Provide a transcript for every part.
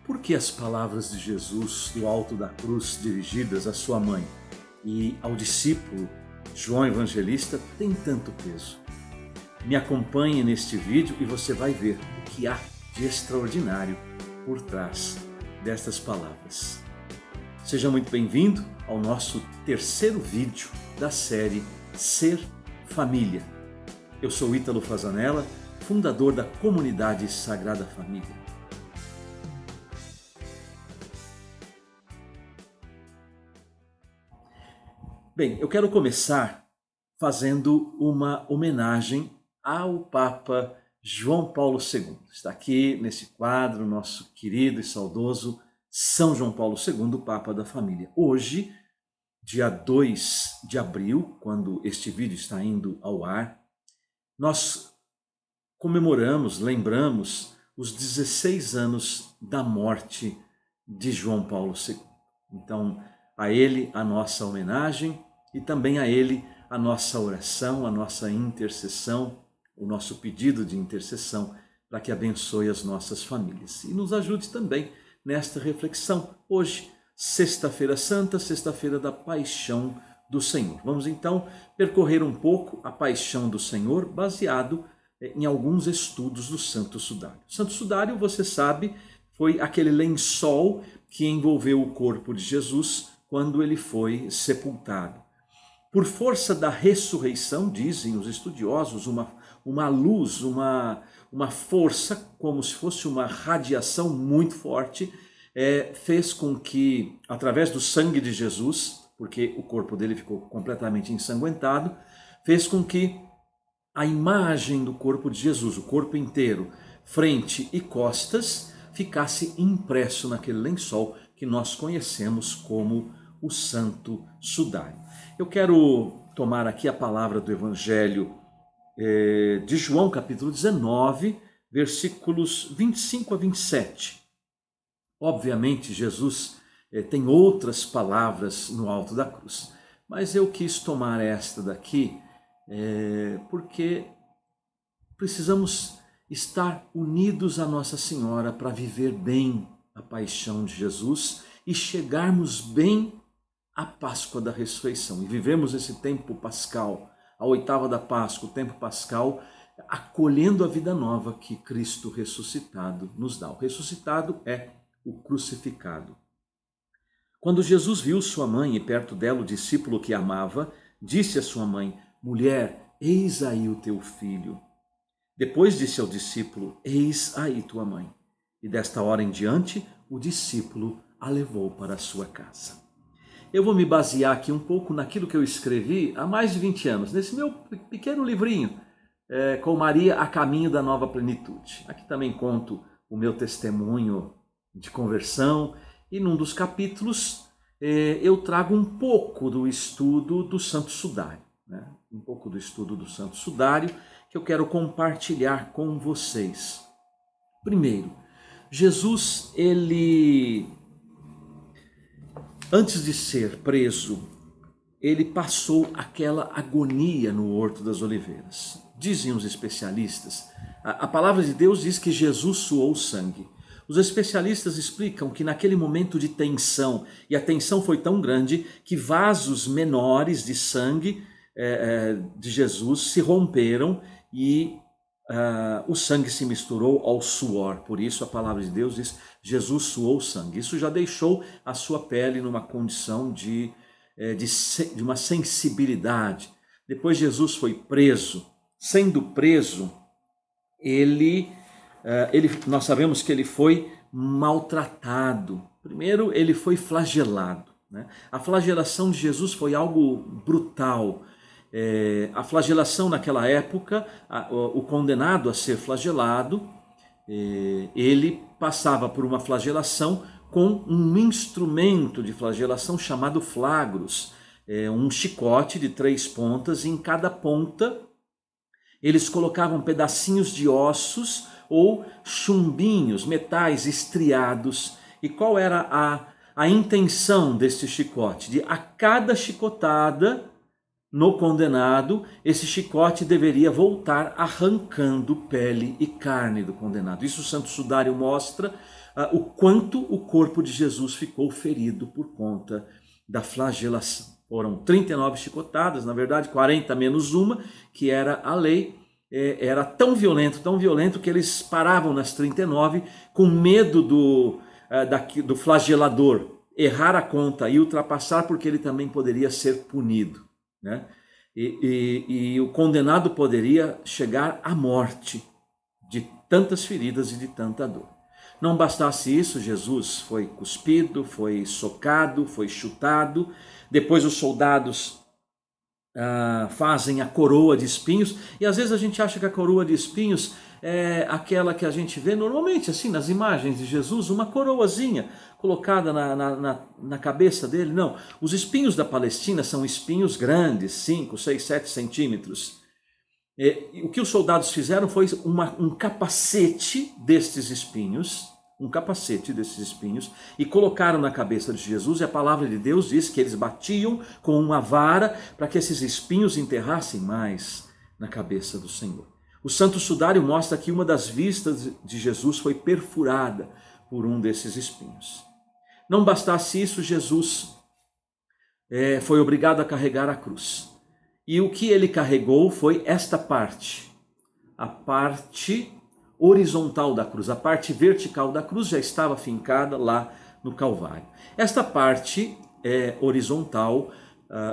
Por que as palavras de Jesus do alto da cruz dirigidas à sua mãe e ao discípulo João Evangelista têm tanto peso? Me acompanhe neste vídeo e você vai ver o que há de extraordinário por trás destas palavras. Seja muito bem-vindo ao nosso terceiro vídeo da série Ser Família. Eu sou Ítalo Fazanella, fundador da comunidade Sagrada Família. Bem, eu quero começar fazendo uma homenagem ao Papa João Paulo II. Está aqui nesse quadro nosso querido e saudoso São João Paulo II, Papa da Família. Hoje, dia 2 de abril, quando este vídeo está indo ao ar, nós comemoramos, lembramos os 16 anos da morte de João Paulo II. Então, a ele a nossa homenagem e também a ele a nossa oração, a nossa intercessão, o nosso pedido de intercessão para que abençoe as nossas famílias. E nos ajude também nesta reflexão. Hoje, Sexta-feira Santa, Sexta-feira da Paixão do Senhor. Vamos então percorrer um pouco a Paixão do Senhor baseado em alguns estudos do Santo Sudário. O Santo Sudário, você sabe, foi aquele lençol que envolveu o corpo de Jesus quando ele foi sepultado. Por força da ressurreição, dizem os estudiosos, uma luz, uma força, como se fosse uma radiação muito forte, fez com que, através do sangue de Jesus, porque o corpo dele ficou completamente ensanguentado, fez com que a imagem do corpo de Jesus, o corpo inteiro, frente e costas, ficasse impresso naquele lençol que nós conhecemos como o Santo Sudário. Eu quero tomar aqui a palavra do Evangelho de João, capítulo 19, versículos 25 a 27. Obviamente, Jesus tem outras palavras no alto da cruz, mas eu quis tomar esta daqui porque precisamos estar unidos a Nossa Senhora para viver bem a paixão de Jesus e chegarmos bem à Páscoa da ressurreição. E vivemos esse tempo pascal, a oitava da Páscoa, o tempo pascal, acolhendo a vida nova que Cristo ressuscitado nos dá. O ressuscitado é o crucificado. Quando Jesus viu sua mãe e perto dela o discípulo que amava, disse à sua mãe: mulher, eis aí o teu filho. Depois disse ao discípulo: eis aí tua mãe. E desta hora em diante, o discípulo a levou para a sua casa. Eu vou me basear aqui um pouco naquilo que eu escrevi há mais de 20 anos, nesse meu pequeno livrinho, com Maria a caminho da nova plenitude. Aqui também conto o meu testemunho de conversão e num dos capítulos eu trago um pouco do estudo do Santo Sudário, né? Um pouco do estudo do Santo Sudário que eu quero compartilhar com vocês. Primeiro, Jesus, antes de ser preso, ele passou aquela agonia no Horto das Oliveiras. Dizem os especialistas, a palavra de Deus diz que Jesus suou sangue. Os especialistas explicam que naquele momento de tensão, e a tensão foi tão grande que vasos menores de sangue de Jesus se romperam e o sangue se misturou ao suor. Por isso a palavra de Deus diz: Jesus suou sangue. Isso já deixou a sua pele numa condição de uma sensibilidade. Depois Jesus foi preso. Sendo preso, nós sabemos que ele foi maltratado. Primeiro, ele foi flagelado, né? A flagelação de Jesus foi algo brutal. A flagelação naquela época, o condenado a ser flagelado, ele passava por uma flagelação com um instrumento de flagelação chamado flagros, um chicote de 3 pontas, e em cada ponta eles colocavam pedacinhos de ossos ou chumbinhos, metais estriados. E qual era a intenção deste chicote? De a cada chicotada no condenado, esse chicote deveria voltar arrancando pele e carne do condenado. Isso o Santo Sudário mostra o quanto o corpo de Jesus ficou ferido por conta da flagelação. Foram 39 chicotadas, na verdade 40 menos uma, que era a lei. Era tão violento que eles paravam nas 39 com medo do flagelador errar a conta e ultrapassar, porque ele também poderia ser punido, né? E o condenado poderia chegar à morte de tantas feridas e de tanta dor. Não bastasse isso, Jesus foi cuspido, foi socado, foi chutado. Depois os soldados fazem a coroa de espinhos, e às vezes a gente acha que a coroa de espinhos é aquela que a gente vê normalmente assim nas imagens de Jesus, uma coroazinha colocada na cabeça dele. Não, os espinhos da Palestina são espinhos grandes, 5, 6, 7 centímetros. O que os soldados fizeram foi um capacete destes espinhos, e colocaram na cabeça de Jesus, e a palavra de Deus diz que eles batiam com uma vara para que esses espinhos enterrassem mais na cabeça do Senhor. O Santo Sudário mostra que uma das vistas de Jesus foi perfurada por um desses espinhos. Não bastasse isso, Jesus foi obrigado a carregar a cruz. E o que ele carregou foi esta parte, a parte horizontal da cruz. A parte vertical da cruz já estava fincada lá no Calvário. Esta parte horizontal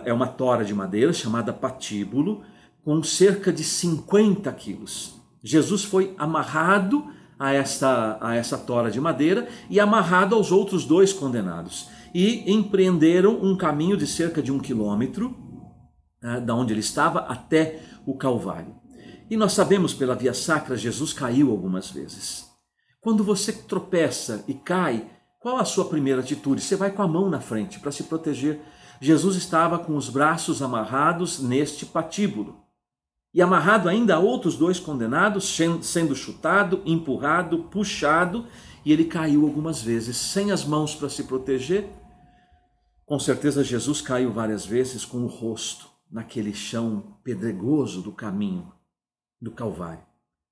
é uma tora de madeira chamada patíbulo, com cerca de 50 quilos. Jesus foi amarrado a essa tora de madeira e amarrado aos outros 2 condenados. E empreenderam um caminho de cerca de 1 quilômetro, da onde ele estava até o Calvário. E nós sabemos pela via sacra, Jesus caiu algumas vezes. Quando você tropeça e cai, qual a sua primeira atitude? Você vai com a mão na frente para se proteger. Jesus estava com os braços amarrados neste patíbulo. E amarrado ainda a outros 2 condenados, sendo chutado, empurrado, puxado, e ele caiu algumas vezes, sem as mãos para se proteger. Com certeza Jesus caiu várias vezes com o rosto naquele chão pedregoso do caminho do Calvário,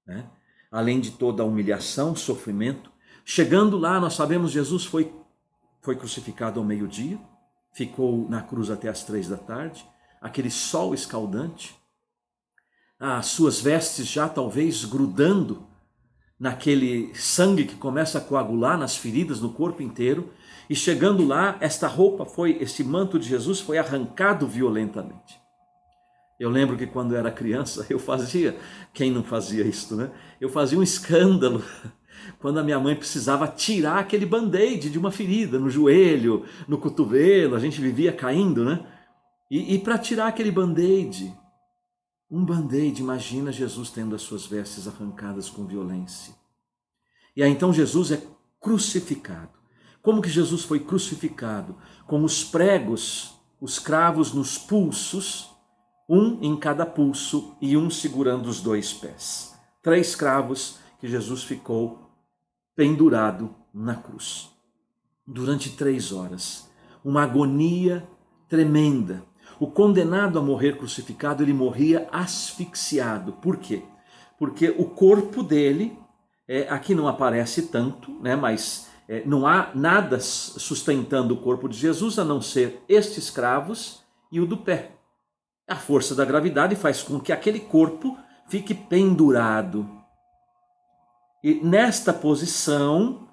né? Além de toda a humilhação, sofrimento. Chegando lá, nós sabemos, Jesus foi crucificado ao meio-dia, ficou na cruz até as 3 da tarde, aquele sol escaldante, as suas vestes já talvez grudando naquele sangue que começa a coagular nas feridas no corpo inteiro, e chegando lá, esse manto de Jesus foi arrancado violentamente. Eu lembro que quando eu era criança, quem não fazia isso, né? Eu fazia um escândalo quando a minha mãe precisava tirar aquele band-aid de uma ferida no joelho, no cotovelo, a gente vivia caindo, né? E para tirar aquele band-aid, imagina Jesus tendo as suas vestes arrancadas com violência. E aí então Jesus é crucificado. Como que Jesus foi crucificado? Com os pregos, os cravos nos pulsos, um em cada pulso e um segurando os 2 pés. 3 cravos que Jesus ficou pendurado na cruz. Durante 3 horas. Uma agonia tremenda. O condenado a morrer crucificado, ele morria asfixiado. Por quê? Porque o corpo dele, aqui não aparece tanto, né, mas não há nada sustentando o corpo de Jesus a não ser estes cravos e o do pé. A força da gravidade faz com que aquele corpo fique pendurado. E nesta posição,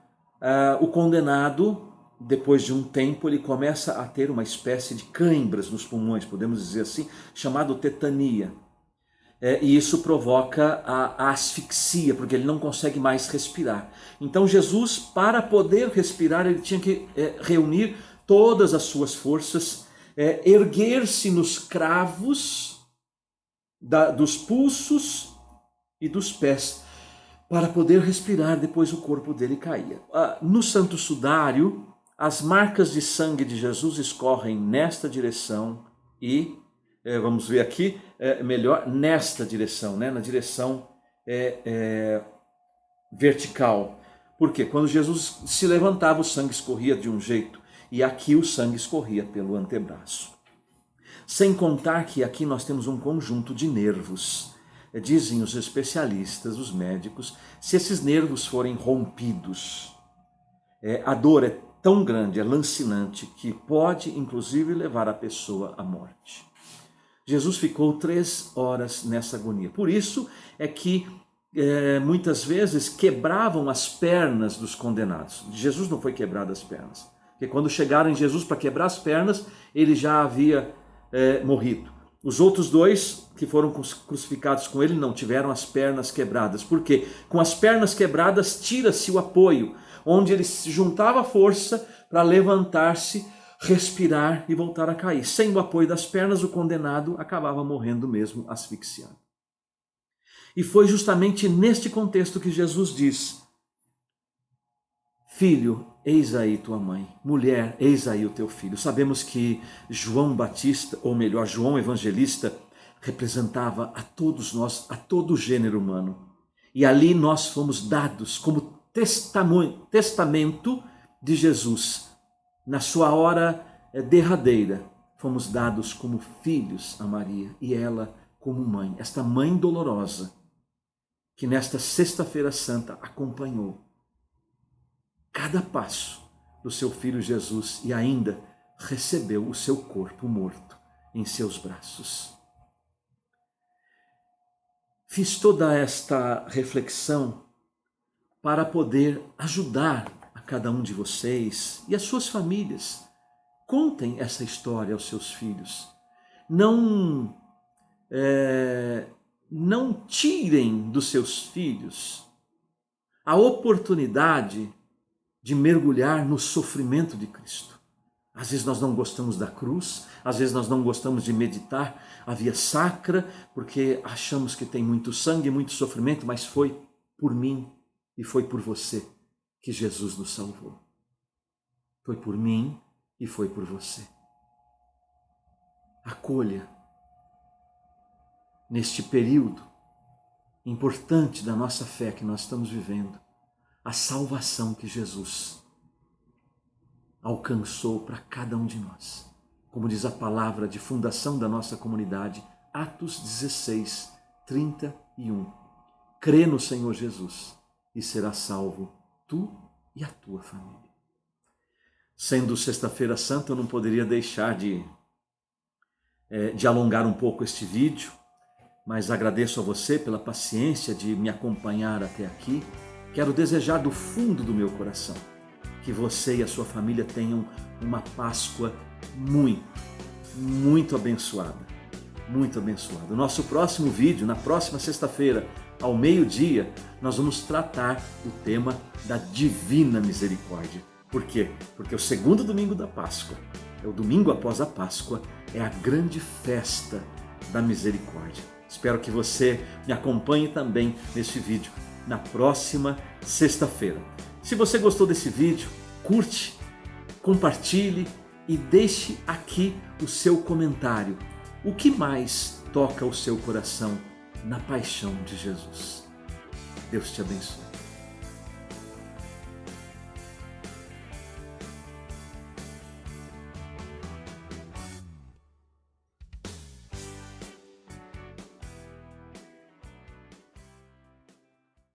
o condenado, depois de um tempo, ele começa a ter uma espécie de cãibras nos pulmões, podemos dizer assim, chamado tetania. E isso provoca a asfixia, porque ele não consegue mais respirar. Então Jesus, para poder respirar, ele tinha que reunir todas as suas forças, erguer-se nos cravos dos pulsos e dos pés, para poder respirar. Depois o corpo dele caía. No Santo Sudário, as marcas de sangue de Jesus escorrem nesta direção e, vamos ver aqui, melhor, nesta direção, né? Na direção vertical. Porque quando Jesus se levantava, o sangue escorria de um jeito, e aqui o sangue escorria pelo antebraço. Sem contar que aqui nós temos um conjunto de nervos. Dizem os especialistas, os médicos, se esses nervos forem rompidos, a dor é tão grande, é lancinante, que pode inclusive levar a pessoa à morte. Jesus ficou 3 horas nessa agonia. Por isso é que muitas vezes quebravam as pernas dos condenados. De Jesus não foi quebrado as pernas, porque quando chegaram em Jesus para quebrar as pernas, ele já havia morrido. Os outros 2 que foram crucificados com ele não tiveram as pernas quebradas. Por quê? Com as pernas quebradas tira-se o apoio, onde ele se juntava força para levantar-se, respirar e voltar a cair. Sem o apoio das pernas, o condenado acabava morrendo mesmo, asfixiado. E foi justamente neste contexto que Jesus diz: filho, eis aí tua mãe. Mulher, eis aí o teu filho. Sabemos que João Batista, ou melhor, João Evangelista, representava a todos nós, a todo o gênero humano. E ali nós fomos dados como testamento de Jesus. Na sua hora derradeira, fomos dados como filhos a Maria e ela como mãe. Esta mãe dolorosa que nesta sexta-feira santa acompanhou cada passo do seu filho Jesus e ainda recebeu o seu corpo morto em seus braços. Fiz toda esta reflexão para poder ajudar a cada um de vocês e as suas famílias. Contem essa história aos seus filhos. Não tirem dos seus filhos a oportunidade de mergulhar no sofrimento de Cristo. Às vezes nós não gostamos da cruz, às vezes nós não gostamos de meditar a via sacra, porque achamos que tem muito sangue, muito sofrimento, mas foi por mim e foi por você que Jesus nos salvou. Foi por mim e foi por você. Acolha, neste período importante da nossa fé que nós estamos vivendo, a salvação que Jesus alcançou para cada um de nós. Como diz a palavra de fundação da nossa comunidade, Atos 16, 31. Crê no Senhor Jesus e serás salvo tu e a tua família. Sendo Sexta-feira Santa, eu não poderia deixar de alongar um pouco este vídeo, mas agradeço a você pela paciência de me acompanhar até aqui. Quero desejar do fundo do meu coração que você e a sua família tenham uma Páscoa muito abençoada. Muito abençoada. O nosso próximo vídeo, na próxima sexta-feira, ao meio-dia, nós vamos tratar o tema da Divina Misericórdia. Por quê? Porque o segundo domingo da Páscoa, é o domingo após a Páscoa, é a grande festa da misericórdia. Espero que você me acompanhe também neste vídeo na próxima sexta-feira. Se você gostou desse vídeo, curte, compartilhe e deixe aqui o seu comentário. O que mais toca o seu coração na paixão de Jesus? Deus te abençoe.